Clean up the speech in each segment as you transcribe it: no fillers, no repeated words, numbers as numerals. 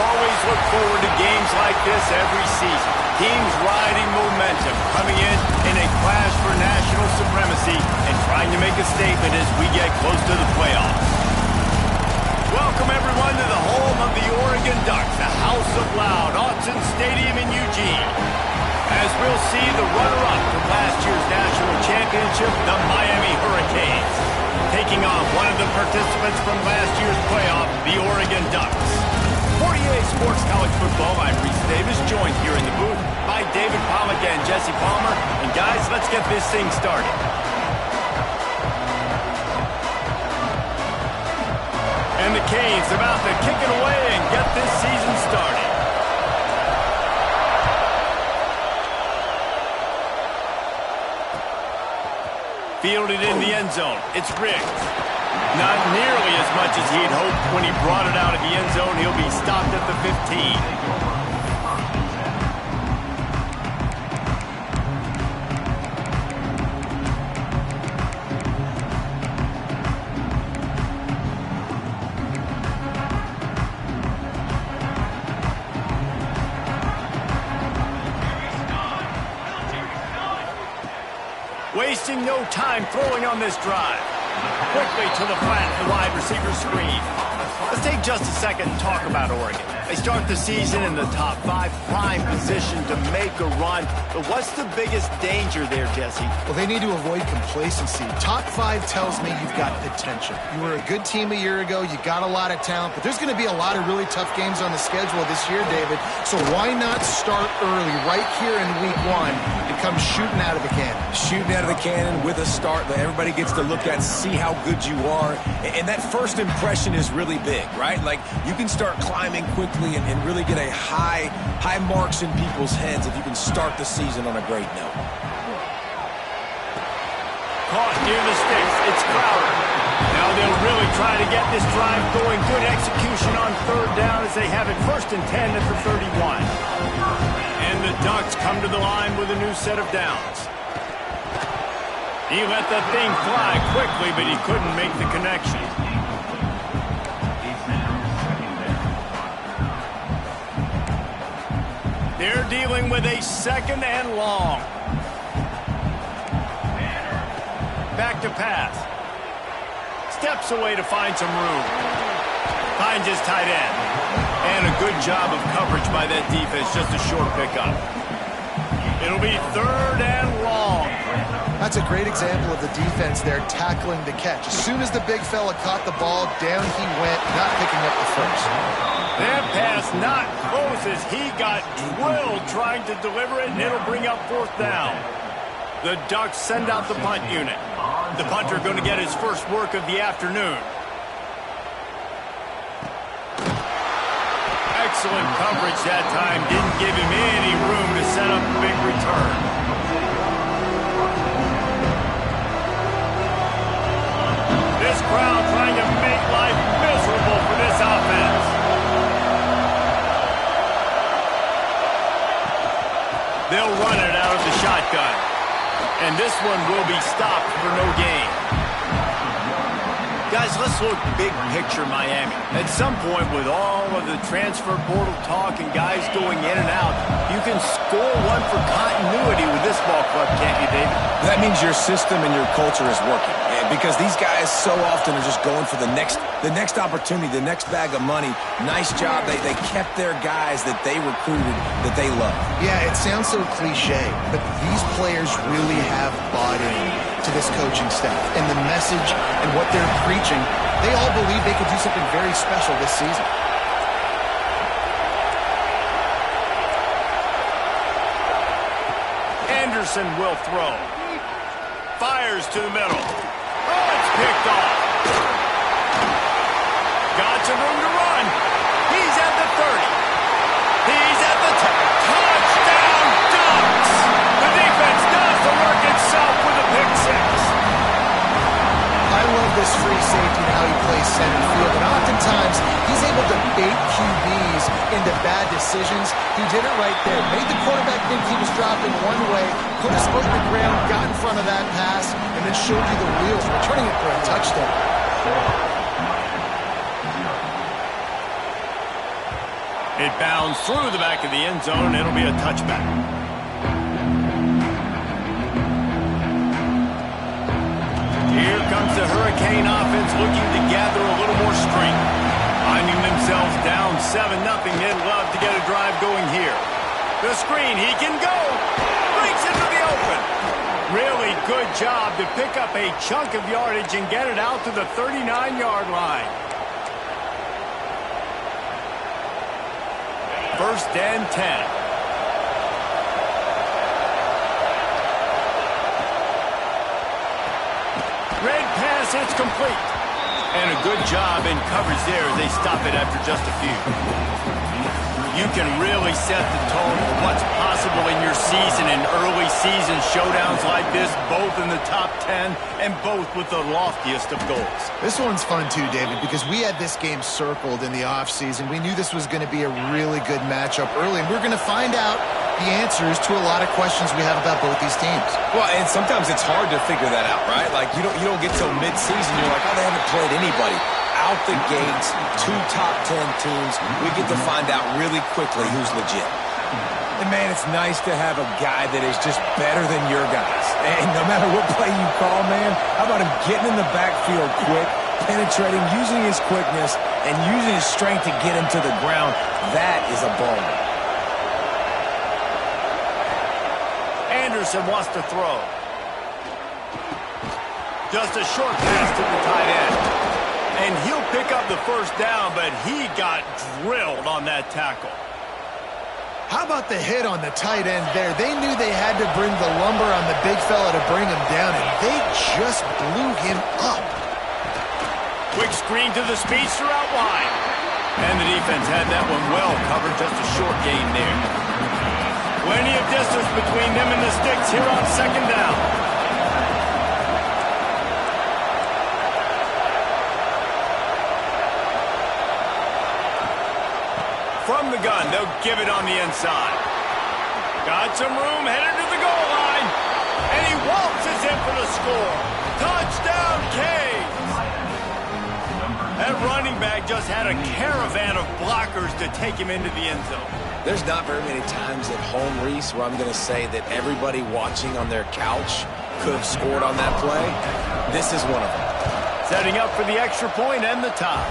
always look forward to games like this every season. Teams riding momentum, coming in a clash for national supremacy and trying to make a statement as we get close to the playoffs. Welcome, everyone, to the home of the Oregon Ducks, the House of Loud, Autzen Stadium in Eugene. As we'll see the runner-up from last year's national championship, the Miami Hurricanes, taking on one of the participants from last year's playoff, the Oregon Ducks. For EA Sports College Football, I'm Reese Davis, joined here in the booth by David Pollack and Jesse Palmer. And guys, let's get this thing started. And the Canes about to kick it away and get this season started. Fielded in the end zone. It's Riggs. Not nearly as much as he'd hoped when he brought it out of the end zone. He'll be stopped at the 15. Wasting no time throwing on this drive. Quickly to the flat and wide receiver screen. Let's take just a second and talk about Oregon. They start the season in the top 5, prime position to make a run. But what's the biggest danger there, Jesse? Well, they need to avoid complacency. Top 5 tells me you've got potential. You were a good team a year ago. You got a lot of talent. But there's going to be a lot of really tough games on the schedule this year, David. So why not start early right here in week 1 and come shooting out of the cannon? Shooting out of the cannon with a start that everybody gets to look at, see how good you are. And that first impression is really big, right? Like, you can start climbing quickly and really get a high marks in people's heads if you can start the season on a great note. Caught near the sticks. It's Crowder. Now they'll really try to get this drive going. Good execution on third down as they have it 1st and 10 at the 31. And the Ducks come to the line with a new set of downs. He let the thing fly quickly, but he couldn't make the connection. They're dealing with a 2nd and long. Back to pass. Steps away to find some room. Finds his tight end. And a good job of coverage by that defense. Just a short pickup. It'll be 3rd and long. That's a great example of the defense there tackling the catch. As soon as the big fella caught the ball, down he went, not picking up the first. That pass not close as he got drilled trying to deliver it, and it'll bring up 4th down. The Ducks send out the punt unit. The punter going to get his first work of the afternoon. Excellent coverage that time. Didn't give him any room to set up a big return. This crowd trying to make life miserable for this offense. They'll run it out of the shotgun. And this one will be stopped for no gain. Guys, let's look big picture Miami. At some point, with all of the transfer portal talk and guys going in and out, you can score one for continuity with this ball club, can't you, David? That means your system and your culture is working. Because these guys so often are just going for the next opportunity, the next bag of money. Nice job. They kept their guys that they recruited, that they love. Yeah, it sounds so cliche, but these players really have bought in to this coaching staff and the message and what they're preaching. They all believe they could do something very special this season. Anderson will throw. Fires to the middle. Oh, it's picked off. Got some room to run. He's at the 30. He's at the touchdown Ducks. The defense does the work itself with a pick 6. I love this free safety and how he plays center field. And oftentimes, he's able to bait QBs into bad decisions. He did it right there. Made the quarterback think he was dropping one way, put his foot in the ground, got in front of that pass, and then showed you the wheels, returning it for a touchdown. It bounds through the back of the end zone. It'll be a touchback. Here comes the Hurricane offense looking to gather a little more strength. Finding themselves down 7-0, they'd love to get a drive going here. The screen, he can go. Breaks into the open. Really good job to pick up a chunk of yardage and get it out to the 39-yard line. First and 10. Red pass, it's complete. And a good job in coverage there as they stop it after just a few. You can really set the tone for what's possible in your season in early season showdowns like this, both in the top 10 and both with the loftiest of goals. This one's fun too, David, because we had this game circled in the offseason. We knew this was going to be a really good matchup early, and we're going to find out the answers to a lot of questions we have about both these teams. Well, and sometimes it's hard to figure that out, right? Like, you don't get till mid-season, you're like, oh, they haven't played anybody. Out the gates, 2 top 10 teams, we get to find out really quickly who's legit. And, man, it's nice to have a guy that is just better than your guys. And no matter what play you call, man, how about him getting in the backfield quick, penetrating, using his quickness, and using his strength to get him to the ground? That is a baller. Anderson wants to throw. Just a short pass to the tight end. And he'll pick up the first down, but he got drilled on that tackle. How about the hit on the tight end there? They knew they had to bring the lumber on the big fella to bring him down, and they just blew him up. Quick screen to the speedster out wide. And the defense had that one well covered, just a short gain there. Plenty of distance between them and the sticks here on second down. From the gun, they'll give it on the inside. Got some room, headed to the goal line. And he waltzes in for the score. Touchdown, Canes. That running back just had a caravan of blockers to take him into the end zone. There's not very many times at home, Reese, where I'm going to say that everybody watching on their couch could have scored on that play. This is one of them. Setting up for the extra point and the tie.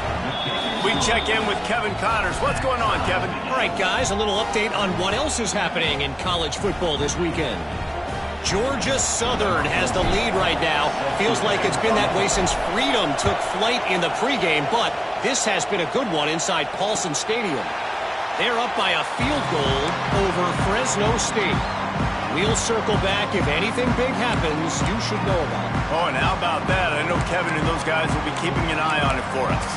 We check in with Kevin Connors. What's going on, Kevin? All right, guys, a little update on what else is happening in college football this weekend. Georgia Southern has the lead right now. Feels like it's been that way since Freedom took flight in the pregame, but this has been a good one inside Paulson Stadium. They're up by a field goal over Fresno State. We'll circle back. If anything big happens, you should know about it. Oh, and how about that? I know Kevin and those guys will be keeping an eye on it for us.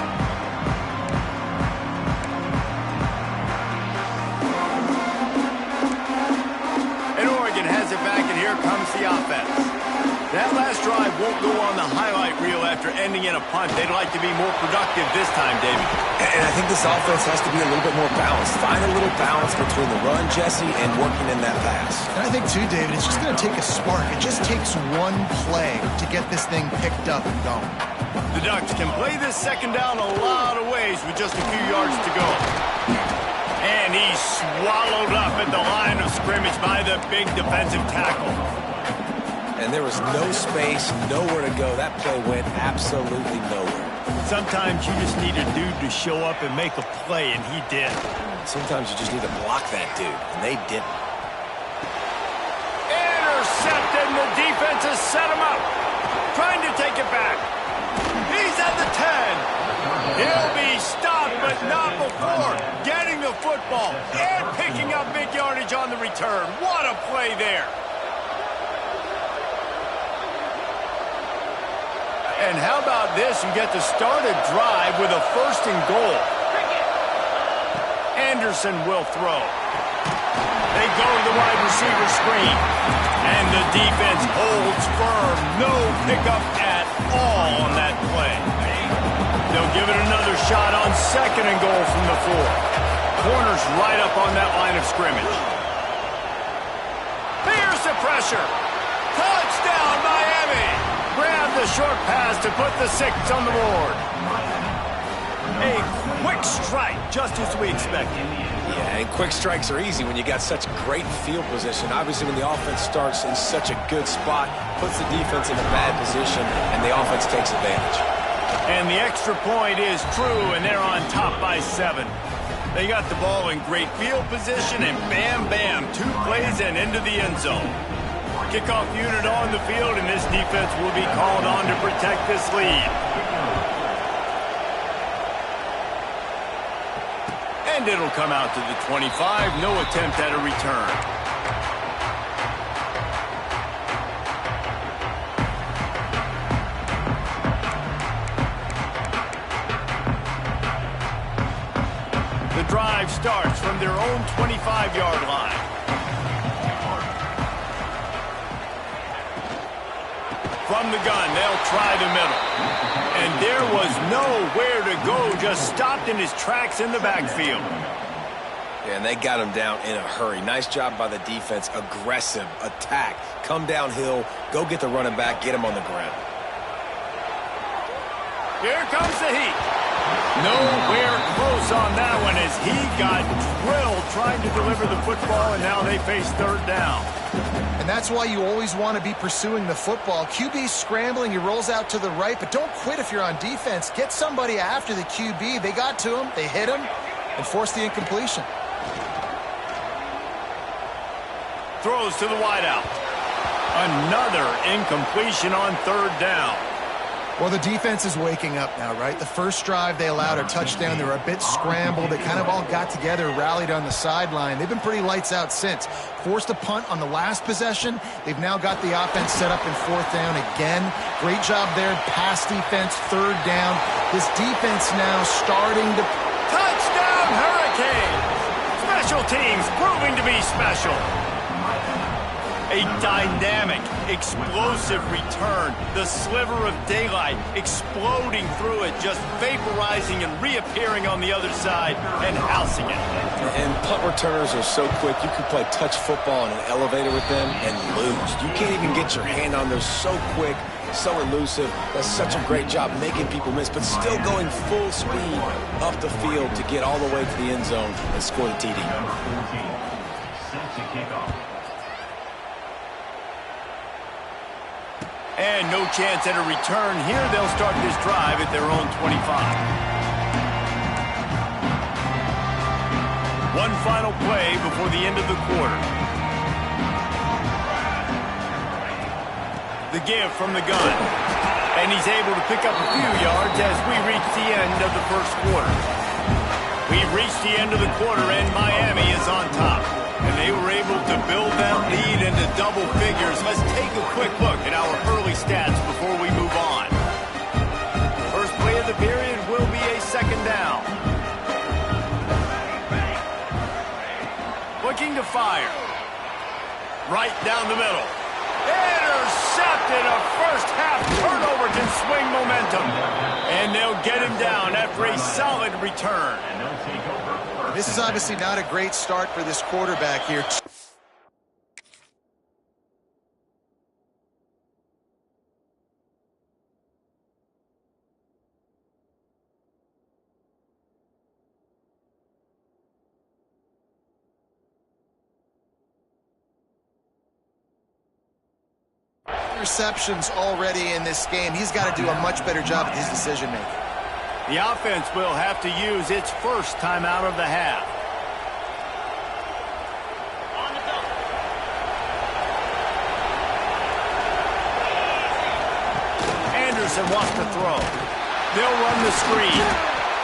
And Oregon has it back, and here comes the offense. That last drive won't go on the highlight reel after ending in a punt. They'd like to be more productive this time, David. And I think this offense has to be a little bit more balanced. Find a little balance between the run, Jesse, and working in that pass. And I think, too, David, it's just going to take a spark. It just takes one play to get this thing picked up and going. The Ducks can play this second down a lot of ways with just a few yards to go. And he's swallowed up at the line of scrimmage by the big defensive tackle. And there was no space, nowhere to go. That play went absolutely nowhere. Sometimes you just need a dude to show up and make a play, and he did. Sometimes you just need to block that dude, and they didn't. Intercepted, and the defense has set him up. Trying to take it back. He's at the 10. He'll be stopped, but not before getting the football and picking up big yardage on the return. What a play there. And how about this? You get to start a drive with a first and goal. Anderson will throw. They go to the wide receiver screen. And the defense holds firm. No pickup at all on that play. They'll give it another shot on second and goal from the 4. Corners right up on that line of scrimmage. Here's the pressure. Touchdown, Miami. Grab the short pass to put the 6 on the board. A quick strike, just as we expected. Yeah, and quick strikes are easy when you got such great field position. Obviously, when the offense starts in such a good spot, puts the defense in a bad position, and the offense takes advantage. And the extra point is true, and they're on top by 7. They got the ball in great field position, and bam, bam, 2 plays and into the end zone. Kickoff unit on the field, and this defense will be called on to protect this lead. And it'll come out to the 25. No attempt at a return. The drive starts from their own 25-yard line. From the gun, they'll try the middle. And there was nowhere to go, just stopped in his tracks in the backfield. Yeah, and they got him down in a hurry. Nice job by the defense. Aggressive attack. Come downhill, go get the running back, get him on the ground. Here comes the heat. Nowhere close on that one as he got drilled trying to deliver the football, and now they face 3rd down. And that's why you always want to be pursuing the football. QB scrambling, he rolls out to the right, but don't quit if you're on defense. Get somebody after the QB. They got to him, they hit him, and forced the incompletion. Throws to the wideout. Another incompletion on 3rd down. Well, the defense is waking up now, right? The first drive they allowed a touchdown. They were a bit scrambled. They kind of all got together, rallied on the sideline. They've been pretty lights out since. Forced a punt on the last possession. They've now got the offense set up in 4th down again. Great job there. Pass defense, 3rd down. This defense now starting to... Touchdown, Hurricanes! Special teams proving to be special. A dynamic, explosive return. The sliver of daylight exploding through it, just vaporizing and reappearing on the other side and housing it. And punt returners are so quick. You can play touch football in an elevator with them and lose. You can't even get your hand on those so quick, so elusive. That's such a great job making people miss, but still going full speed up the field to get all the way to the end zone and score the TD. And no chance at a return here. They'll start this drive at their own 25. One final play before the end of the quarter. The give from the gun. And he's able to pick up a few yards as we reach the end of the first quarter. We've reached the end of the quarter, and Miami is on top. And they were able to build that lead into double figures. Let's take a quick look at our early stats before we move on. First play of the period will be a 2nd down. Looking to fire. Right down the middle. Intercepted. A first half turnover can swing momentum. And they'll get him down after a solid return. This is obviously not a great start for this quarterback here. Interceptions already in this game. He's got to do a much better job at his decision-making. The offense will have to use its first timeout of the half. Anderson wants to throw. They'll run the screen.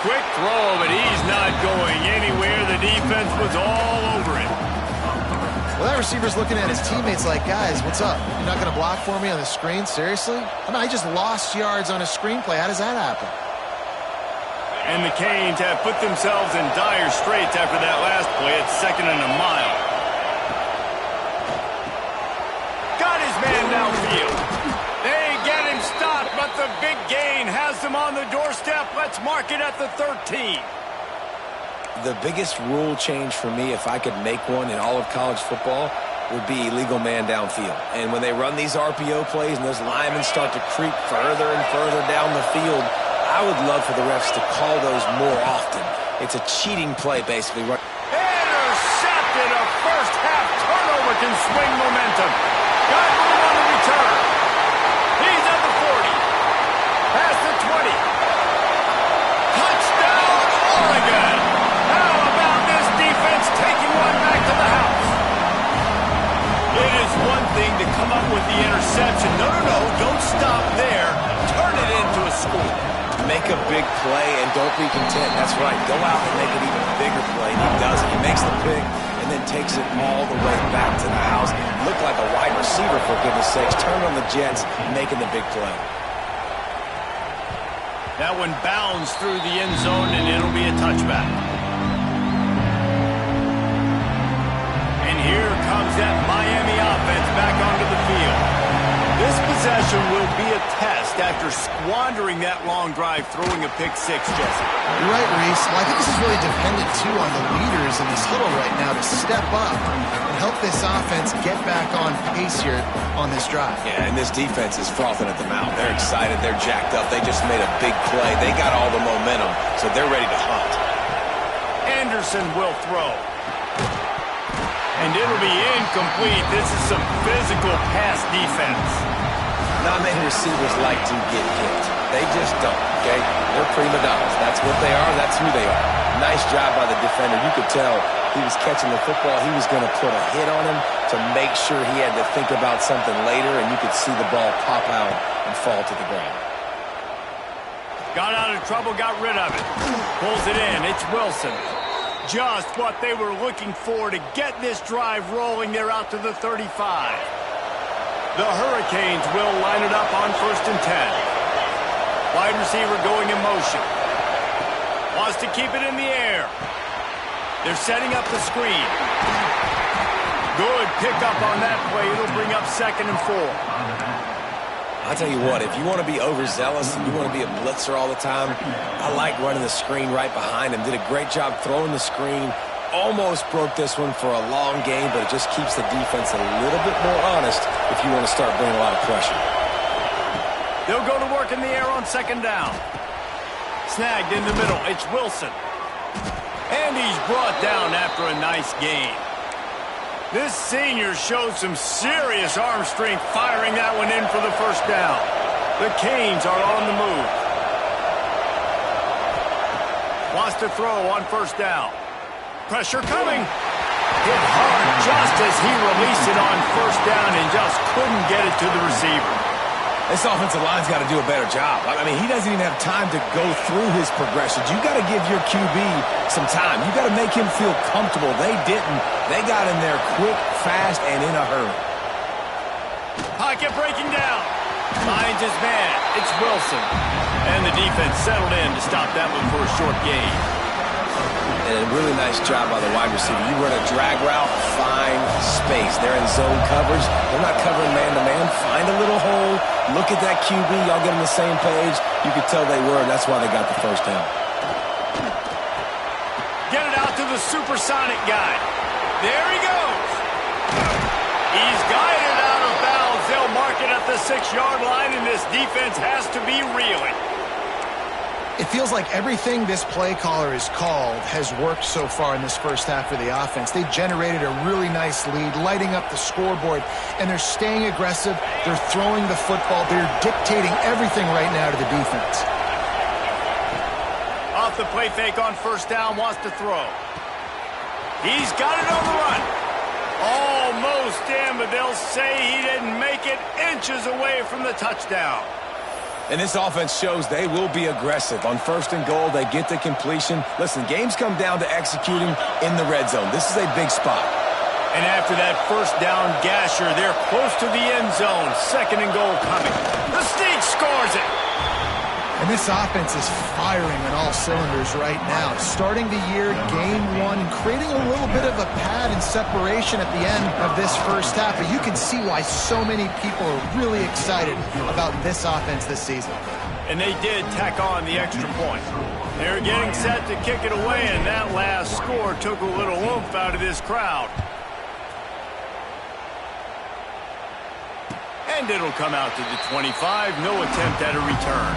Quick throw, but he's not going anywhere. The defense was all over it. Well, that receiver's looking at his teammates like, guys, what's up? You're not going to block for me on the screen? Seriously? I mean, I just lost yards on a screenplay. How does that happen? And the Canes have put themselves in dire straits after that last play at 2nd and a mile. Got his man downfield. They get him stopped, but the big gain has them on the doorstep. Let's mark it at the 13. The biggest rule change for me, if I could make one in all of college football, would be illegal man downfield. And when they run these RPO plays and those linemen start to creep further and further down the field, I would love for the refs to call those more often. It's a cheating play, basically. Intercepted. A first-half turnover can swing momentum. Got room on the return. He's at the 40. Past the 20. Touchdown, Oregon. How about this defense taking one back to the house? It is one thing to come up with the interception. No, don't stop there. Turn it into a score. Make a big play and don't be content. That's right. Go out and make an even bigger play. And he does it. He makes the pick and then takes it all the way back to the house. Looked like a wide receiver, for goodness sakes. Turn on the Jets, making the big play. That one bounds through the end zone, and it'll be a touchback. And here comes that Miami offense back onto the field. This possession will be a test after squandering that long drive, throwing a pick six, Jesse. You're right, Reese. Well, I think this is really dependent, too, on the leaders in this huddle right now to step up and help this offense get back on pace here on this drive. Yeah, and this defense is frothing at the mouth. They're excited. They're jacked up. They just made a big play. They got all the momentum, so they're ready to hunt. Anderson will throw. And it'll be incomplete. This is some physical pass defense. Not many receivers like to get hit. They just don't, okay? They're prima donnas. That's what they are. That's who they are. Nice job by the defender. You could tell he was catching the football. He was going to put a hit on him to make sure he had to think about something later, and you could see the ball pop out and fall to the ground. Got out of trouble, got rid of it. Pulls it in. It's Wilson. Just what they were looking for to get this drive rolling. They're out to the 35. The Hurricanes will line it up on 1st and 10. Wide receiver going in motion. Wants to keep it in the air. They're setting up the screen. Good pickup on that play. It'll bring up 2nd and 4. I'll tell you what, if you want to be overzealous and you want to be a blitzer all the time, I like running the screen right behind him. Did a great job throwing the screen. Almost broke this one for a long game, but it just keeps the defense a little bit more honest if you want to start bringing a lot of pressure. They'll go to work in the air on 2nd down. Snagged in the middle. It's Wilson. And he's brought down after a nice gain. This senior showed some serious arm strength firing that one in for the 1st down. The Canes are on the move. Wants to throw on 1st down. Pressure coming. Hit hard just as he released it on 1st down and just couldn't get it to the receiver. This offensive line's got to do a better job. I mean, he doesn't even have time to go through his progressions. You got to give your QB some time. You got to make him feel comfortable. They didn't. They got in there quick, fast, and in a hurry. Pocket breaking down. Finds his man. It's Wilson. And the defense settled in to stop that one for a short gain. And a really nice job by the wide receiver. You run a drag route, find space. They're in zone coverage. They're not covering man-to-man. Find a little hole. Look at that QB. Y'all get on the same page. You could tell they were, and that's why they got the 1st down. Get it out to the supersonic guy. There he goes. He's guided out of bounds. They'll mark it at the 6-yard line, and this defense has to be reeling. It feels like everything this play caller has called has worked so far in this 1st half for the offense. They've generated a really nice lead, lighting up the scoreboard, and they're staying aggressive. They're throwing the football. They're dictating everything right now to the defense. Off the play fake on 1st down, wants to throw. He's got it on the run. Almost in, but they'll say he didn't make it, inches away from the touchdown. And this offense shows they will be aggressive. On 1st and goal, they get the completion. Listen, games come down to executing in the red zone. This is a big spot. And after that 1st down gasher, they're close to the end zone. 2nd and goal coming. The Sneak scores it. And this offense is firing on all cylinders right now. Starting the year, game 1, and creating a little bit of a pad and separation at the end of this 1st half. But you can see why so many people are really excited about this offense this season. And they did tack on the extra point. They're getting set to kick it away, and that last score took a little oomph out of this crowd. And it'll come out to the 25. No attempt at a return.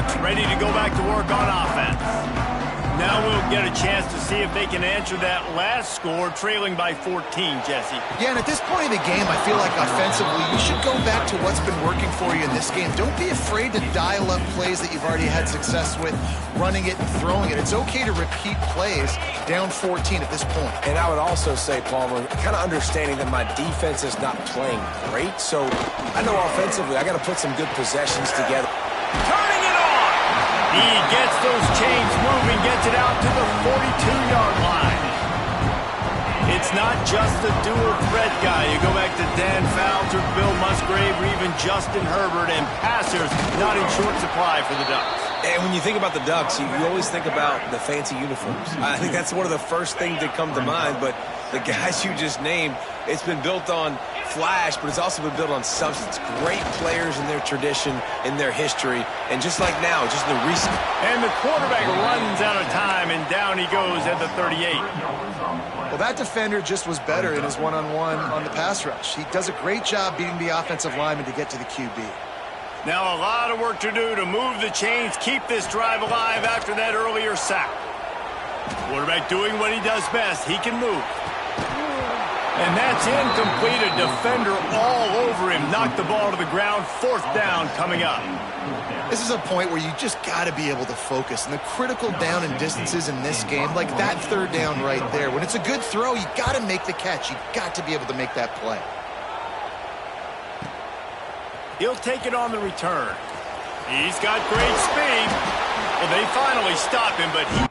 Ducks ready to go back to work on offense. Now we'll get a chance to see if they can answer that last score, trailing by 14, Jesse. Yeah, and at this point in the game, I feel like offensively, you should go back to what's been working for you in this game. Don't be afraid to dial up plays that you've already had success with, running it and throwing it. It's okay to repeat plays down 14 at this point. And I would also say, Palmer, kind of understanding that my defense is not playing great, so I know offensively I got to put some good possessions together. Turning it on! He gets those chains moving, gets it out to the 42-yard line. It's not just the dual threat guy. You go back to Dan Fouts or Bill Musgrave or even Justin Herbert, and passers not in short supply for the Ducks. And when you think about the Ducks, you always think about the fancy uniforms. I think that's one of the first things that come to mind, but the guys you just named, it's been built on flash, but it's also been built on substance. Great players in their tradition, in their history, and just like now, just the recent. And the quarterback runs out of time, and down he goes at the 38. Well, that defender just was better in his one-on-one on the pass rush. He does a great job beating the offensive lineman to get to the QB. Now a lot of work to do to move the chains, keep this drive alive after that earlier sack. Quarterback doing what he does best. He can move. And that's incomplete. A defender all over him. Knocked the ball to the ground. 4th down coming up. This is a point where you just got to be able to focus. And the critical down and distances in this game, like that 3rd down right there, when it's a good throw, you got to make the catch. You got to be able to make that play. He'll take it on the return. He's got great speed. Well, they finally stop him, but he...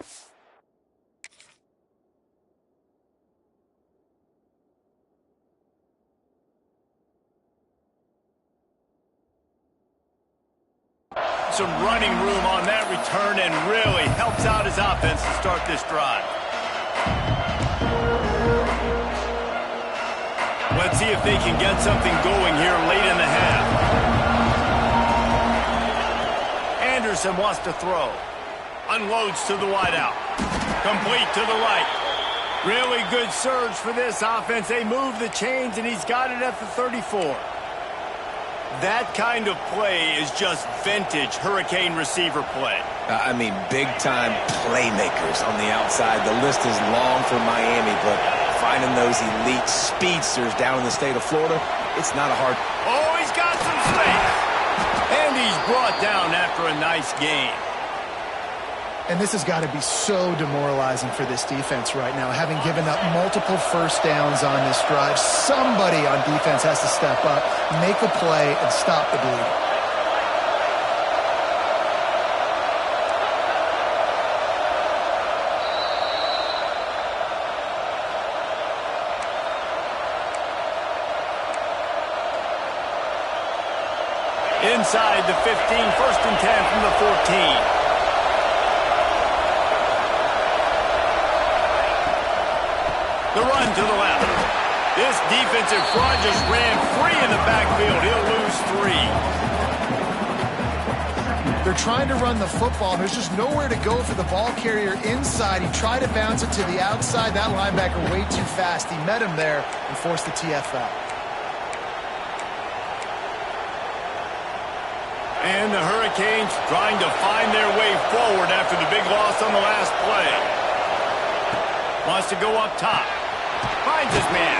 some running room on that return and really helps out his offense to start this drive. Let's see if they can get something going here late in the half. Anderson wants to throw. Unloads to the wideout. Complete to the right. Really good surge for this offense. They move the chains, and he's got it at the 34. That kind of play is just vintage Hurricane receiver play. I mean, big-time playmakers on the outside. The list is long for Miami, but finding those elite speedsters down in the state of Florida, it's not a hard... Oh, he's got some space. And he's brought down after a nice game. And this has got to be so demoralizing for this defense right now, having given up multiple 1st downs on this drive. Somebody on defense has to step up, make a play, and stop the bleeding. Inside the 15, 1st and 10 from the 14. The run to the left. This defensive front just ran free in the backfield. He'll lose 3. They're trying to run the football. There's just nowhere to go for the ball carrier inside. He tried to bounce it to the outside. That linebacker way too fast. He met him there and forced the TFL. And the Hurricanes trying to find their way forward after the big loss on the last play. Wants to go up top. Finds his man.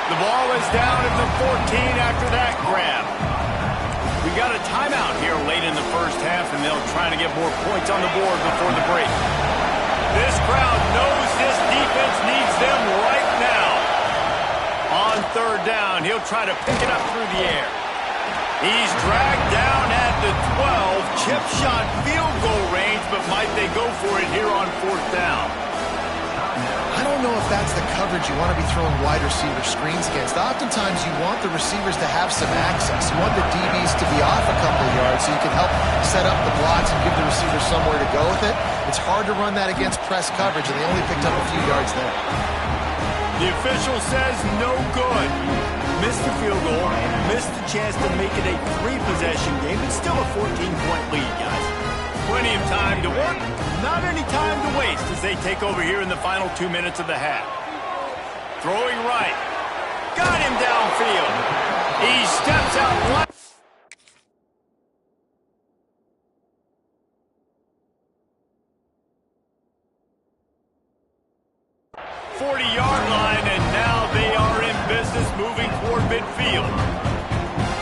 The ball is down at the 14 after that grab. We got a timeout here late in the 1st half, and they'll try to get more points on the board before the break. This crowd knows this defense needs them right now. On 3rd down, he'll try to pick it up through the air. He's dragged down at the 12. Chip shot field goal range, but might they go for it here on 4th down? I don't know if that's the coverage you want to be throwing wide receiver screens against. Oftentimes you want the receivers to have some access. You want the DBs to be off a couple of yards so you can help set up the blocks and give the receiver somewhere to go with it. It's hard to run that against press coverage, and they only picked up a few yards there. The official says no good. Missed the field goal, missed the chance to make it a 3-possession game. It's still a 14-point lead, guys. Plenty of time to work, not any time to waste as they take over here in the final 2 minutes of the half. Throwing right. Got him downfield. He steps out left. field.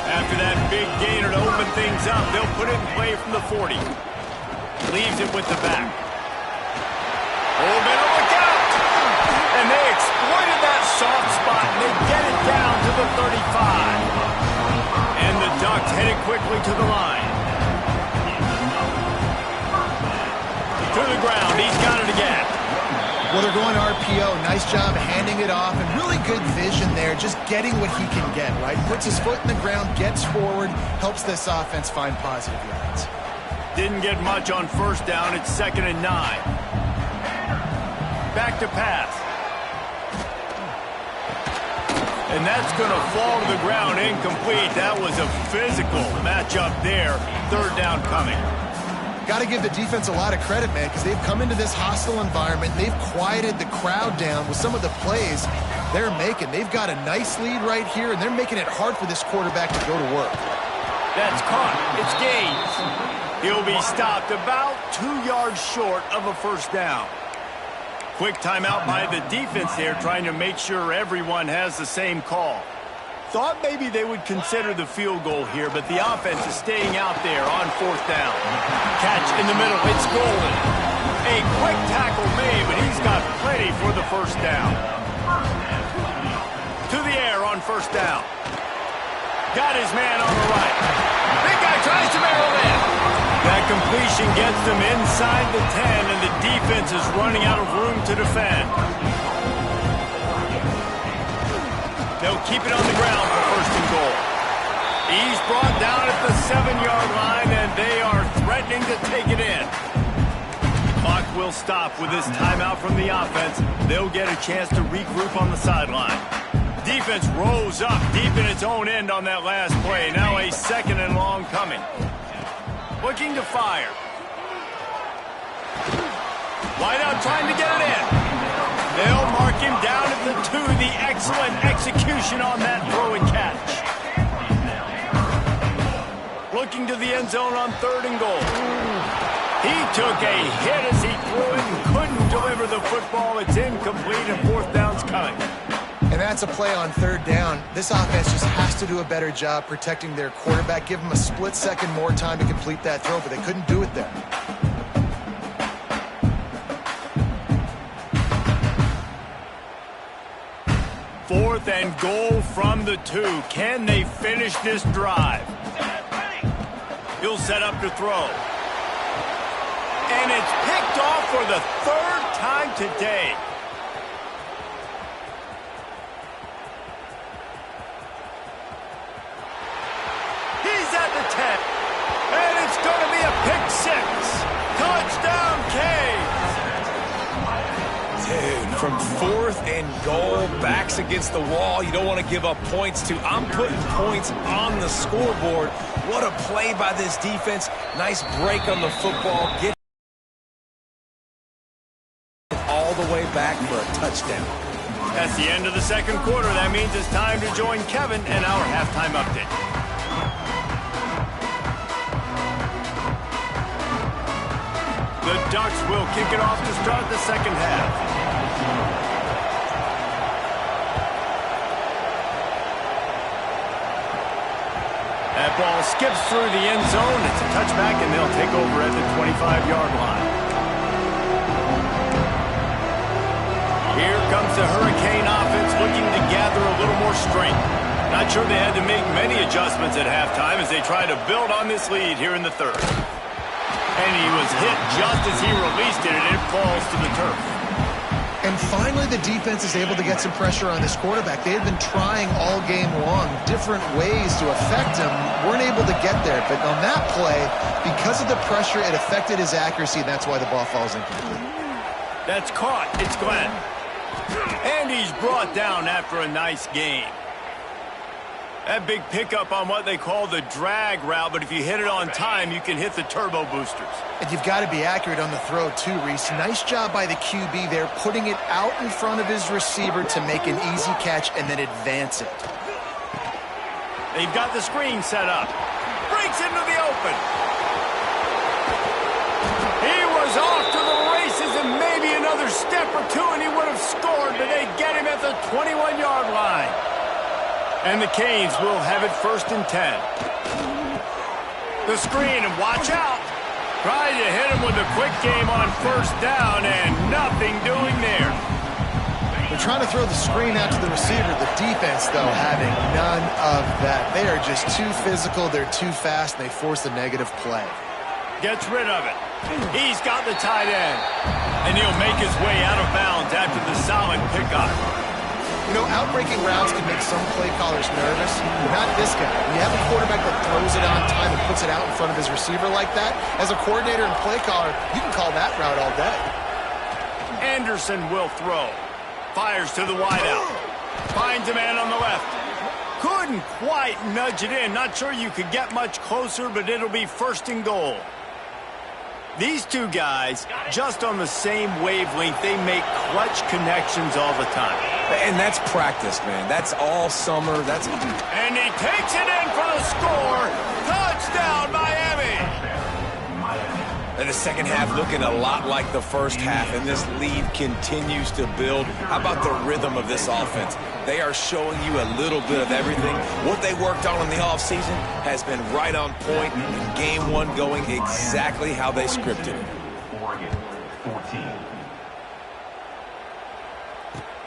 After that big gainer to open things up, they'll put it in play from the 40. Leaves it with the back. Oh, better look out! And they exploited that soft spot, and they get it down to the 35. And the Ducks headed quickly to the line. To the ground, he's got it again. Well, they're going RPO. Nice job handing it off, and really good vision there, just getting what he can get, right? Puts his foot in the ground, gets forward, helps this offense find positive yards. Didn't get much on first down. It's 2nd and 9. Back to pass. And that's going to fall to the ground incomplete. That was a physical matchup there. 3rd down coming. Got to give the defense a lot of credit, man, because they've come into this hostile environment. They've quieted the crowd down with some of the plays they're making. They've got a nice lead right here, and they're making it hard for this quarterback to go to work. That's caught. It's Gaines. He'll be stopped about 2 yards short of a 1st down. Quick timeout by the defense there, trying to make sure everyone has the same call. Thought maybe they would consider the field goal here, but the offense is staying out there on 4th down. Catch in the middle. It's Golden. A quick tackle made, but he's got plenty for the 1st down. To the air on 1st down. Got his man on the right. Big guy tries to barrel in. That completion gets them inside the 10, and the defense is running out of room to defend. They'll keep it on the ground for 1st and goal. He's brought down at the 7-yard line, and they are threatening to take it in. Clock will stop with this timeout from the offense. They'll get a chance to regroup on the sideline. Defense rose up deep in its own end on that last play. Now a 2nd and long coming. Looking to fire. Wide out trying to get it in. They'll mark him down at the 2. The excellent execution on that throw and catch. Looking to the end zone on 3rd and goal. He took a hit as he threw it and couldn't deliver the football. It's incomplete, and 4th down's coming. And that's a play on 3rd down. This offense just has to do a better job protecting their quarterback. Give him a split second more time to complete that throw, but they couldn't do it there. Fourth and goal from the 2. Can they finish this drive? He'll set up to throw. And it's picked off for the 3rd time today. He's at the 10. And it's going to be a pick 6. Touchdown, Canes. Dude, from 4th and goal, backs against the wall, you don't want to give up points to. I'm putting points on the scoreboard. What a play by this defense. Nice break on the football. Get all the way back for a touchdown. That's the end of the 2nd quarter. That means it's time to join Kevin and our halftime update. The Ducks will kick it off to start the 2nd half. That ball skips through the end zone. It's a touchback, and they'll take over at the 25-yard line. Here comes the Hurricane offense looking to gather a little more strength. Not sure they had to make many adjustments at halftime as they try to build on this lead here in the 3rd. And he was hit just as he released it, and it falls to the turf. And finally, the defense is able to get some pressure on this quarterback. They had been trying all game long different ways to affect him. Weren't able to get there. But on that play, because of the pressure, it affected his accuracy, and that's why the ball falls incomplete. That's caught. It's Glenn. And he's brought down after a nice gain. That big pickup on what they call the drag route, but if you hit it on time, you can hit the turbo boosters. And you've got to be accurate on the throw, too, Reese. Nice job by the QB there, putting it out in front of his receiver to make an easy catch and then advance it. They've got the screen set up. Breaks into the open. He was off to the races and maybe another step or two, and he would have scored, but they get him at the 21-yard line. And the Canes will have it 1st and 10. The screen, and watch out. Trying to hit him with a quick game on 1st down, and nothing doing there. They're trying to throw the screen out to the receiver. The defense, though, having none of that. They are just too physical. They're too fast, and they force a negative play. Gets rid of it. He's got the tight end. And he'll make his way out of bounds after the solid pickup. You know, outbreaking routes can make some play callers nervous, but not this guy. When you have a quarterback that throws it on time and puts it out in front of his receiver like that, as a coordinator and play caller, you can call that route all day. Anderson will throw. Fires to the wideout. Finds a man on the left. Couldn't quite nudge it in. Not sure you could get much closer, but it'll be 1st and goal. These two guys, just on the same wavelength, they make clutch connections all the time. And that's practice, man. That's all summer. And he takes it in for the score. Touchdown, Miami! And the second half looking a lot like the first half, and this lead continues to build. How about the rhythm of this offense? They are showing you a little bit of everything. What they worked on in the offseason has been right on point, and game one going exactly how they scripted it.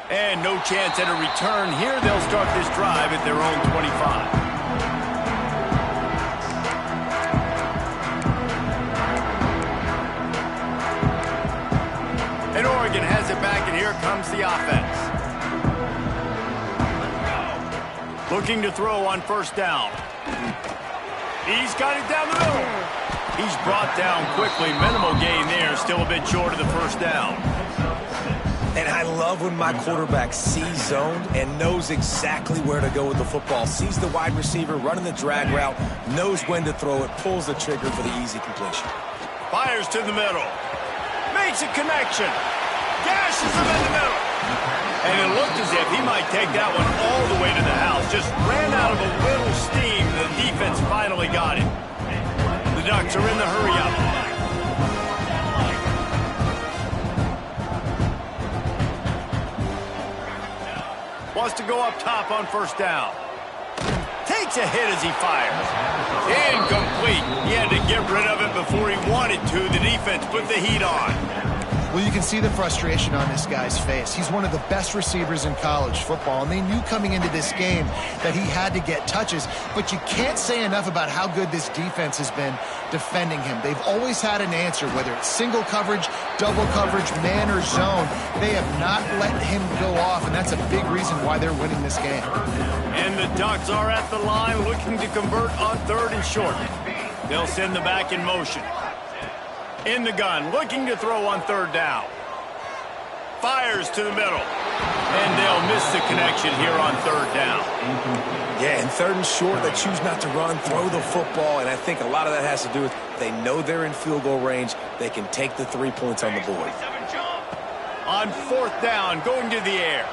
And no chance at a return here. They'll start this drive at their own 25. And Oregon has it back, and here comes the offense. Looking to throw on 1st down. He's got it down the middle. He's brought down quickly. Minimal gain there. Still a bit short of the 1st down. And I love when my quarterback sees zoned and knows exactly where to go with the football. Sees the wide receiver running the drag route, knows when to throw it, pulls the trigger for the easy completion. Fires to the middle. Makes a connection. Gashes him in the middle. And it looked as if he might take that one all the way to the house. Just ran out of a little steam. The defense finally got him. The Ducks are in the hurry-up. Wants to go up top on 1st down. Takes a hit as he fires. Incomplete. He had to get rid of it before he wanted to. The defense put the heat on. Well, you can see the frustration on this guy's face. He's one of the best receivers in college football, and they knew coming into this game that he had to get touches, but you can't say enough about how good this defense has been defending him. They've always had an answer, whether it's single coverage, double coverage, man or zone. They have not let him go off, and that's a big reason why they're winning this game. And the Ducks are at the line looking to convert on 3rd and short. They'll send the back in motion. In the gun, looking to throw on 3rd down. Fires to the middle. And they'll miss the connection here on 3rd down. Yeah, and 3rd and short, they choose not to run, throw the football, and I think a lot of that has to do with they know they're in field goal range. They can take the 3 points on the board. On 4th down, going to the air.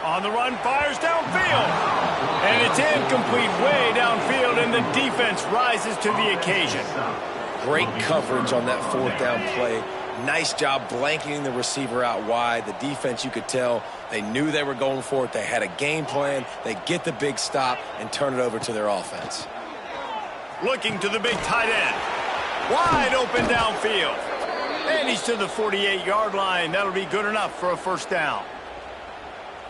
On the run, fires downfield. And it's incomplete way downfield, and the defense rises to the occasion. Great coverage on that 4th down play. Nice job blanketing the receiver out wide. The defense, you could tell, they knew they were going for it. They had a game plan. They get the big stop and turn it over to their offense. Looking to the big tight end. Wide open downfield. And he's to the 48-yard line. That'll be good enough for a 1st down.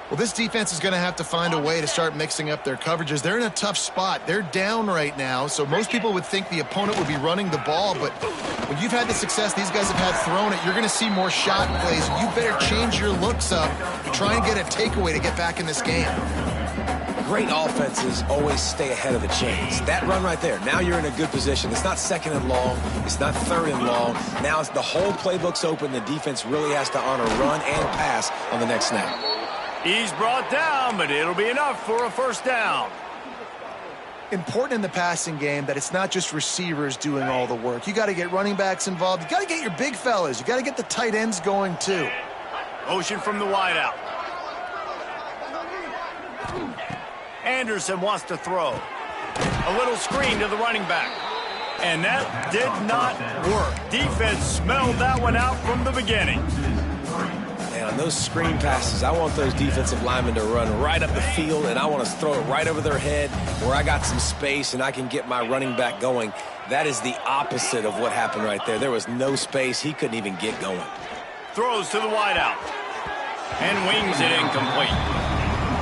Well, this defense is going to have to find a way to start mixing up their coverages. They're in a tough spot. They're down right now, so most people would think the opponent would be running the ball, but when you've had the success these guys have had throwing it, you're going to see more shot plays. You better change your looks up to try and get a takeaway to get back in this game. Great offenses always stay ahead of the chains. That run right there, now you're in a good position. It's not 2nd and long. It's not 3rd and long. Now the whole playbook's open. The defense really has to honor run and pass on the next snap. He's brought down, but it'll be enough for a 1st down. Important in the passing game that it's not just receivers doing all the work. You got to get running backs involved. You got to get your big fellas. You got to get the tight ends going too. Motion from the wideout. Anderson wants to throw. A little screen to the running back. And that did not work. Defense smelled that one out from the beginning. And on those screen passes, I want those defensive linemen to run right up the field, and I want to throw it right over their head where I got some space and I can get my running back going. That is the opposite of what happened right there. There was no space. He couldn't even get going. Throws to the wideout. And wings it incomplete.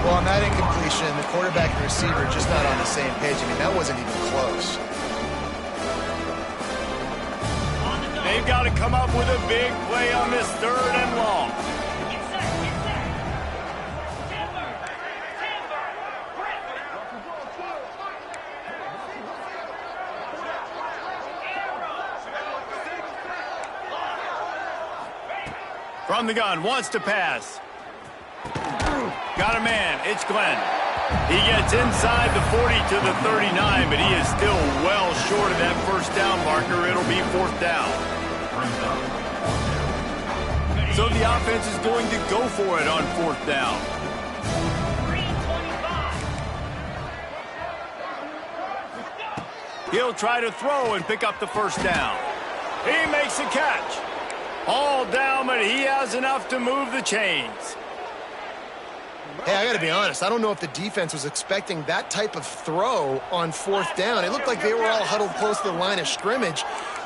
Well, on that incompletion, the quarterback and receiver just not on the same page. I mean, that wasn't even close. They've got to come up with a big play on this 3rd and long. From the gun, wants to pass. Got a man, it's Glenn. He gets inside the 40 to the 39, but he is still well short of that first down marker. It'll be 4th down. So the offense is going to go for it on 4th down. He'll try to throw and pick up the first down. He makes a catch. All down, but he has enough to move the chains. Hey, I got to be honest. I don't know if the defense was expecting that type of throw on 4th down. It looked like they were all huddled close to the line of scrimmage,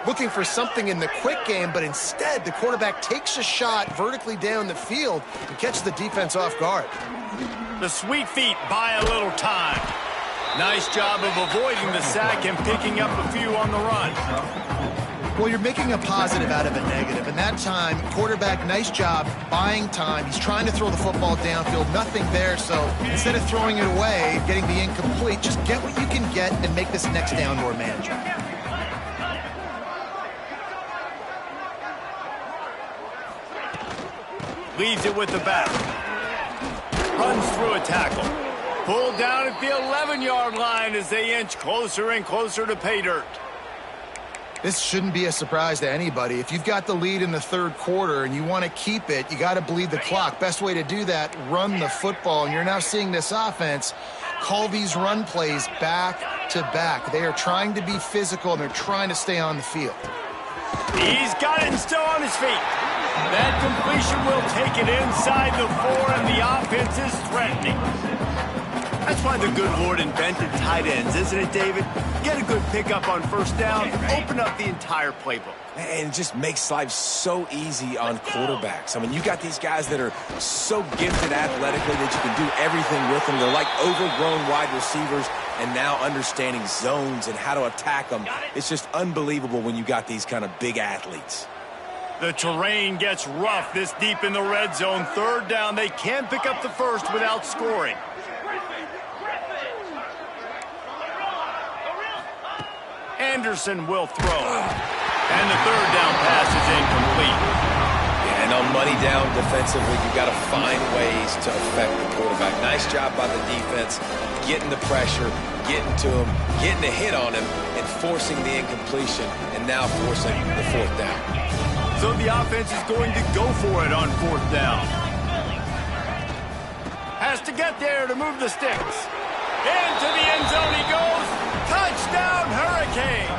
looking for something in the quick game, but instead the quarterback takes a shot vertically down the field and catches the defense off guard. The sweet feet buy a little time. Nice job of avoiding the sack and picking up a few on the run. Well, you're making a positive out of a negative, and that time, quarterback, nice job buying time. He's trying to throw the football downfield, nothing there, so instead of throwing it away, getting the incomplete, just get what you can get and make this next down more manageable. Leaves it with the back. Runs through a tackle. Pulled down at the 11-yard line as they inch closer and closer to pay dirt. This shouldn't be a surprise to anybody. If you've got the lead in the 3rd quarter and you want to keep it, you got to bleed the clock. Best way to do that, run the football. And you're now seeing this offense call these run plays back to back. They are trying to be physical, and they're trying to stay on the field. He's got it and still on his feet. That completion will take it inside the 4, and the offense is threatening. That's why the good Lord invented tight ends, isn't it, David? Get a good pickup on 1st down, open up the entire playbook. And it just makes life so easy on quarterbacks. I mean, you got these guys that are so gifted athletically that you can do everything with them. They're like overgrown wide receivers, and now understanding zones and how to attack them. It's just unbelievable when you got these kind of big athletes. The terrain gets rough this deep in the red zone. 3rd down, they can't pick up the first without scoring. Anderson will throw. And the 3rd down pass is incomplete. Yeah, and on money down defensively, you got to find ways to affect the quarterback. Nice job by the defense, getting the pressure, getting to him, getting a hit on him, and forcing the incompletion, and now forcing the 4th down. So the offense is going to go for it on 4th down. Has to get there to move the sticks. Into the end zone he goes. Touchdown, Hurricane!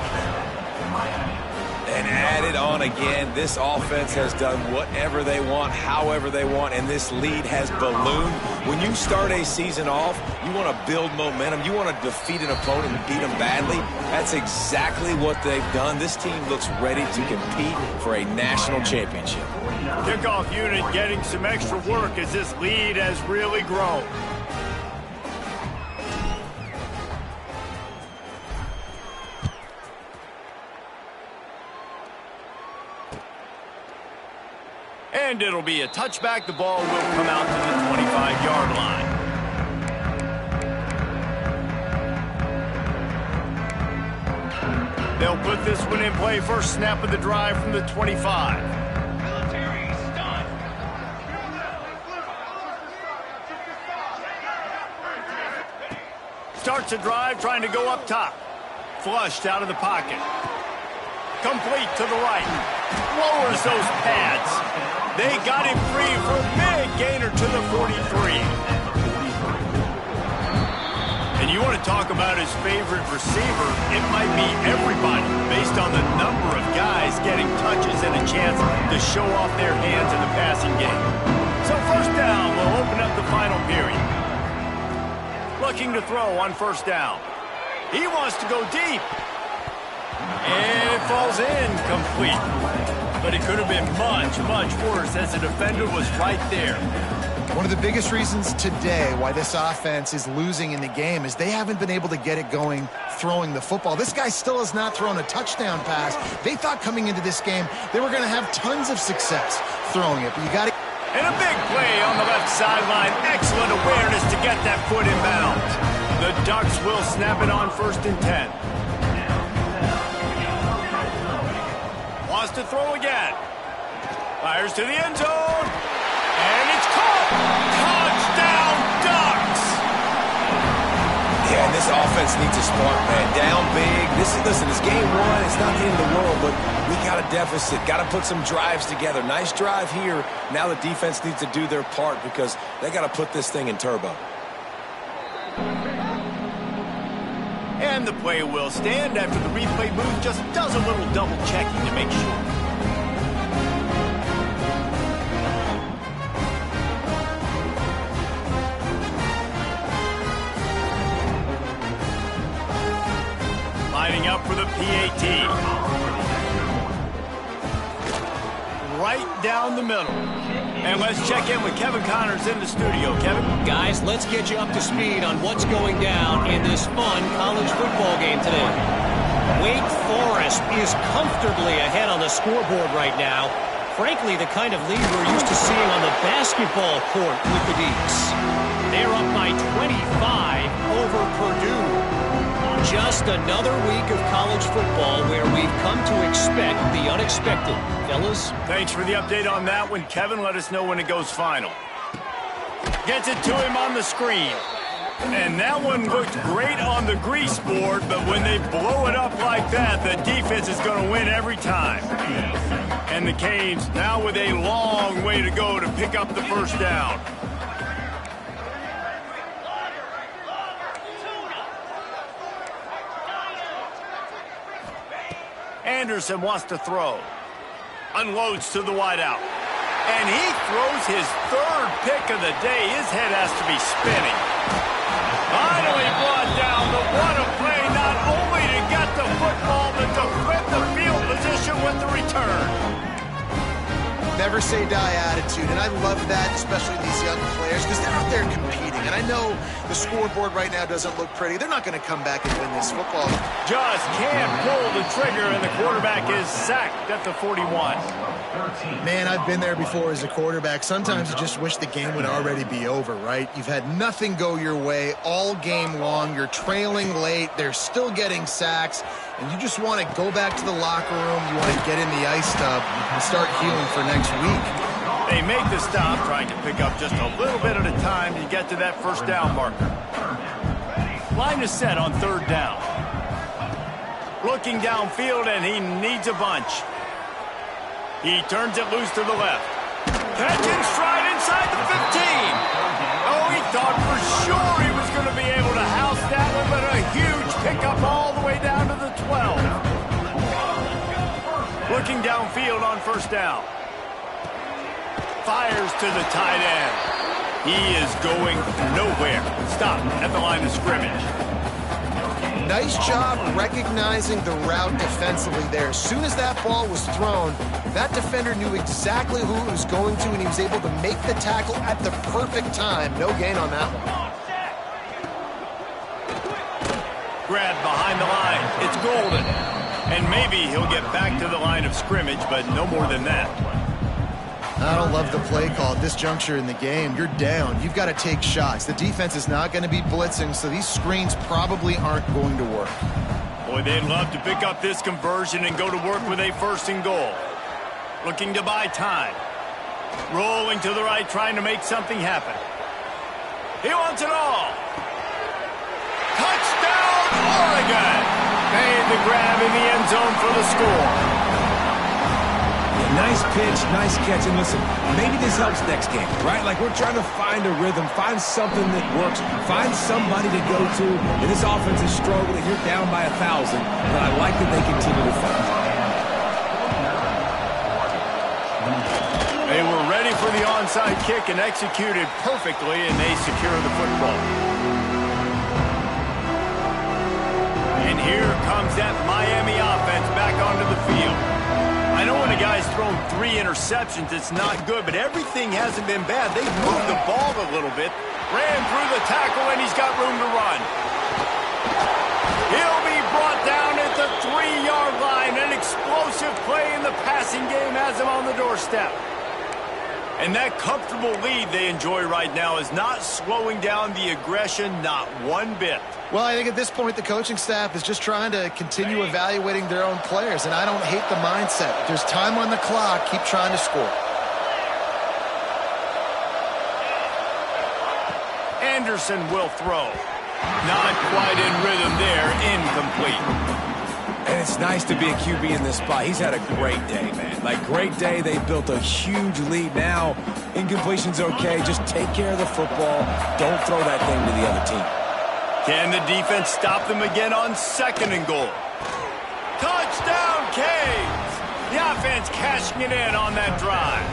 And add it on again. This offense has done whatever they want, however they want, and this lead has ballooned. When you start a season off, you want to build momentum. You want to defeat an opponent and beat them badly. That's exactly what they've done. This team looks ready to compete for a national championship. Kickoff unit getting some extra work as this lead has really grown. And it'll be a touchback. The ball will come out to the 25-yard line. They'll put this one in play. First snap of the drive from the 25. Starts a drive trying to go up top. Flushed out of the pocket. Complete to the right. Lowers those pads. They got him free for a big gainer to the 43. And you want to talk about his favorite receiver, it might be everybody based on the number of guys guys getting touches and a chance to show off their hands in the passing game. So first down will open up the final period. Looking to throw on first down. He wants to go deep. And it falls incomplete. But it could have been much, much worse as the defender was right there. One of the biggest reasons today why this offense is losing in the game is they haven't been able to get it going throwing the football. This guy still has not thrown a touchdown pass. They thought coming into this game they were going to have tons of success throwing it, but you got to... And a big play on the left sideline. Excellent awareness to get that foot in bounds. The Ducks will snap it on 1st and 10. Wants to throw again. Fires to the end zone. And it's caught. Touchdown, Ducks! Yeah, and this offense needs a spark, man. Down big. Listen, it's game one. It's not the end of the world, but we got a deficit. Got to put some drives together. Nice drive here. Now the defense needs to do their part because they got to put this thing in turbo. And the play will stand after the replay move just does a little double checking to make sure. Lining up for the PAT. Right down the middle. And let's check in with Kevin Connors in the studio. Kevin? Guys, let's get you up to speed on what's going down in this fun college football game today. Wake Forest is comfortably ahead on the scoreboard right now. Frankly, the kind of lead we're used to seeing on the basketball court with the Deacs. They're up by 25 over Purdue. Just another week of college football where we've come to expect the unexpected. Fellas? Thanks for the update on that one, Kevin. Let us know when it goes final. Gets it to him on the screen. And that one looked great on the grease board, but when they blow it up like that, the defense is going to win every time. And the Canes now with a long way to go to pick up the first down. Anderson wants to throw. Unloads to the wideout. And he throws his 3rd pick of the day. His head has to be spinning. Finally brought down, but what a play, not only to get the football, but to flip the field position with the return. Never say die attitude, and I love that, especially these young players, because they're out there competing. And I know the scoreboard right now doesn't look pretty. They're not going to come back and win this football. Just can't pull the trigger, and the quarterback is sacked at the 41. Man, I've been there before as a quarterback. Sometimes you just wish the game would already be over, right? You've had nothing go your way all game long. You're trailing late. They're still getting sacks. And you just want to go back to the locker room. You want to get in the ice tub and start healing for next week. They make the stop, trying to pick up just a little bit at a time to get to that first down marker. Line is set on 3rd down. Looking downfield, and he needs a bunch. He turns it loose to the left. Catching stride inside the 15. Oh, he thought for sure he was going to be able to house that one, but a huge pickup all the way down to the 12. Looking downfield on first down. Fires to the tight end. He is going nowhere. Stop at the line of scrimmage. Nice job recognizing the route defensively there. As soon as that ball was thrown, that defender knew exactly who it was going to, and he was able to make the tackle at the perfect time. No gain on that one. Grabbed behind the line. It's Golden. And maybe he'll get back to the line of scrimmage, but no more than that. I don't love the play call at this juncture in the game. You're down. You've got to take shots. The defense is not going to be blitzing, so these screens probably aren't going to work. Boy, they'd love to pick up this conversion and go to work with a 1st and goal. Looking to buy time. Rolling to the right, trying to make something happen. He wants it all. Touchdown, Oregon! Made the grab in the end zone for the score. Nice pitch, nice catch, and listen, maybe this helps next game, right? Like we're trying to find a rhythm, find something that works, find somebody to go to, and this offense is struggling. You're down by 1,000, but I like that they continue to fight. They were ready for the onside kick and executed perfectly, and they secure the football. And here comes that Miami offense back onto the field. I know when a guy's thrown 3 interceptions, it's not good, but everything hasn't been bad. They've moved the ball a little bit, ran through the tackle, and he's got room to run. He'll be brought down at the 3-yard line. An explosive play in the passing game has him on the doorstep. And that comfortable lead they enjoy right now is not slowing down the aggression, not one bit. Well, I think at this point the coaching staff is just trying to continue evaluating their own players, and I don't hate the mindset. There's time on the clock. Keep trying to score. Anderson will throw. Not quite in rhythm there. Incomplete. And it's nice to be a QB in this spot. He's had a great day, man. Like, great day. They built a huge lead. Now, incompletion's okay. Just take care of the football. Don't throw that thing to the other team. Can the defense stop them again on 2nd and goal? Touchdown, Canes! The offense cashing it in on that drive.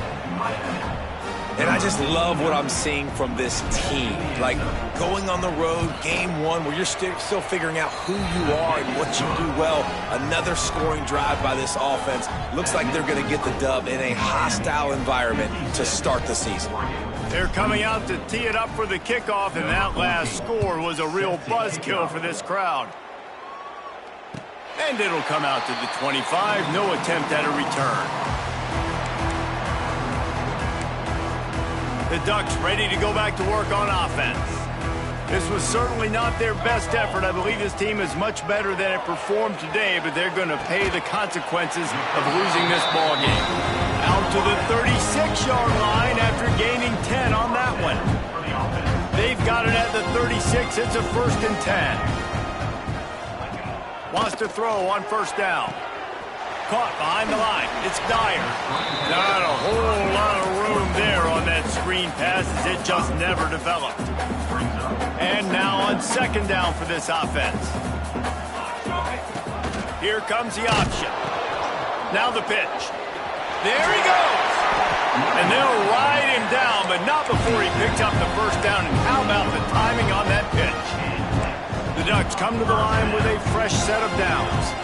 And I just love what I'm seeing from this team. Like, going on the road, game 1, where you're still figuring out who you are and what you do well. Another scoring drive by this offense. Looks like they're going to get the dub in a hostile environment to start the season. They're coming out to tee it up for the kickoff, and that last score was a real buzzkill for this crowd. And it'll come out to the 25. No attempt at a return. The Ducks ready to go back to work on offense. This was certainly not their best effort. I believe this team is much better than it performed today, but they're going to pay the consequences of losing this ball game. Out to the 36-yard line after gaining 10 on that one. They've got it at the 36. It's a 1st and 10. Wants to throw on 1st down. Caught behind the line. It's Dyer. Not a whole lot of room there on that screen pass as it just never developed. And now on 2nd down for this offense. Here comes the option. Now the pitch. There he goes. And they'll ride him down, but not before he picks up the 1st down. And how about the timing on that pitch? The Ducks come to the line with a fresh set of downs.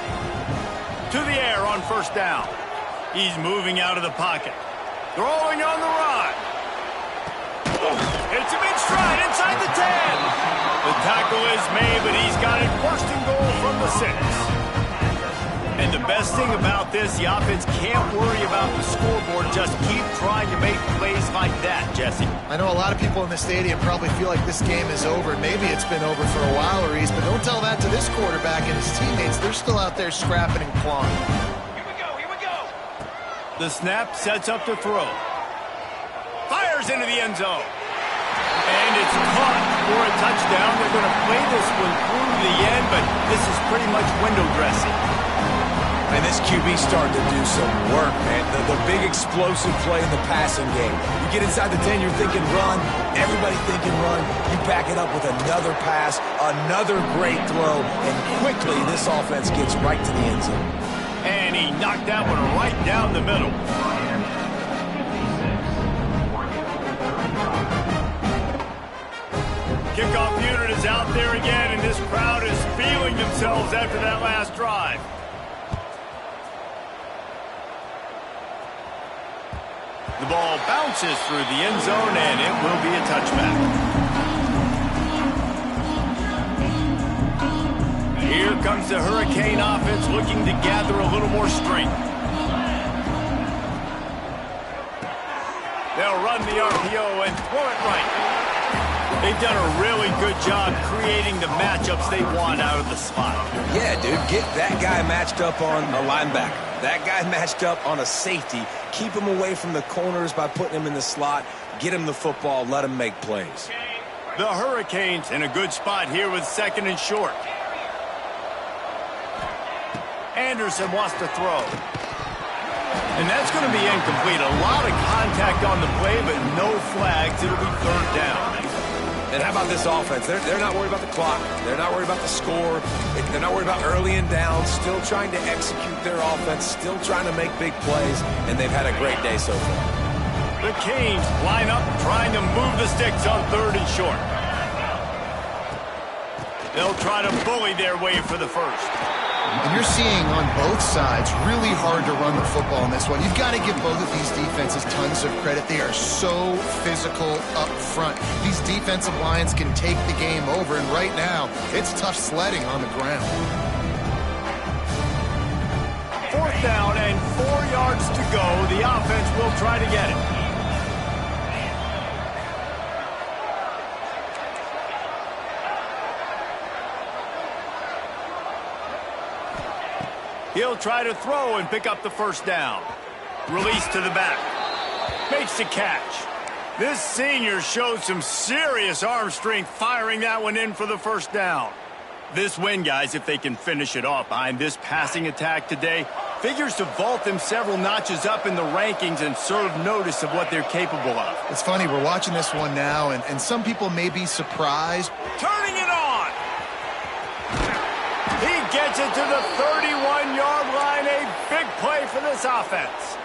To the air on 1st down. He's moving out of the pocket. Throwing on the run. It's a big stride inside the 10. The tackle is made, but he's got it 1st and goal from the 6. And the best thing about this, the offense can't worry about the scoreboard. Just keep trying to make plays like that, Jesse. I know a lot of people in the stadium probably feel like this game is over. Maybe it's been over for a while, Reese, but don't tell that to this quarterback and his teammates. They're still out there scrapping and clawing. Here we go. The snap sets up to throw. Fires into the end zone. And it's caught for a touchdown. They're going to play this one through the end, but this is pretty much window dressing. And this QB starting to do some work, man. The big explosive play in the passing game. You get inside the 10, you're thinking run. Everybody thinking run. You back it up with another pass, another great throw, and quickly this offense gets right to the end zone. And he knocked that one right down the middle. Kickoff unit is out there again, and this crowd is feeling themselves after that last drive. The ball bounces through the end zone, and it will be a touchback. Here comes the Hurricane offense looking to gather a little more strength. They'll run the RPO and throw it right. They've done a really good job creating the matchups they want out of the slot. Yeah, dude, get that guy matched up on a linebacker. That guy matched up on a safety. Keep him away from the corners by putting him in the slot. Get him the football. Let him make plays. The Hurricanes in a good spot here with 2nd and short. Anderson wants to throw. And that's going to be incomplete. A lot of contact on the play, but no flags. It'll be 3rd down. And how about this offense? They're not worried about the clock. They're not worried about the score. They're not worried about early and down. Still trying to execute their offense. Still trying to make big plays. And they've had a great day so far. The Canes line up, trying to move the sticks on 3rd and short. They'll try to bully their way for the first. And you're seeing on both sides really hard to run the football in this one. You've got to give both of these defenses tons of credit. They are so physical up front. These defensive lines can take the game over, and right now, it's tough sledding on the ground. 4th down and 4 yards to go. The offense will try to get it. He'll try to throw and pick up the first down. Release to the back. Makes the catch. This senior shows some serious arm strength firing that one in for the first down. This win, guys, if they can finish it off behind this passing attack today, figures to vault them several notches up in the rankings and serve notice of what they're capable of. It's funny, we're watching this one now, and some people may be surprised. Turning it on. He gets it to the 31-yard line. A big play for this offense.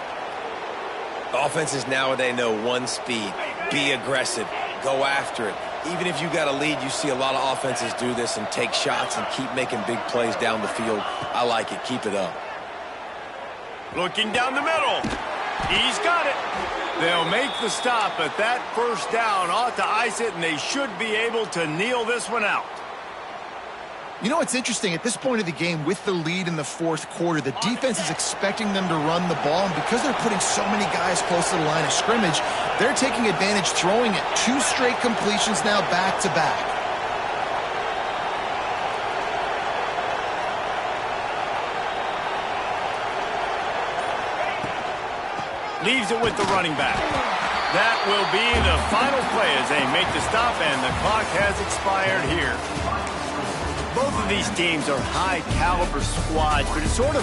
Offenses nowadays know one speed. Be aggressive. Go after it. Even if you got a lead, you see a lot of offenses do this and take shots and keep making big plays down the field. I like it. Keep it up. Looking down the middle. He's got it. They'll make the stop, but that first down ought to ice it, and they should be able to kneel this one out. You know, it's interesting. At this point of the game, with the lead in the 4th quarter, the defense is expecting them to run the ball, and because they're putting so many guys close to the line of scrimmage, they're taking advantage, throwing it. 2 straight completions now back-to-back. Leaves it with the running back. That will be the final play as they make the stop, and the clock has expired here. Both of these teams are high-caliber squads, but it's sort of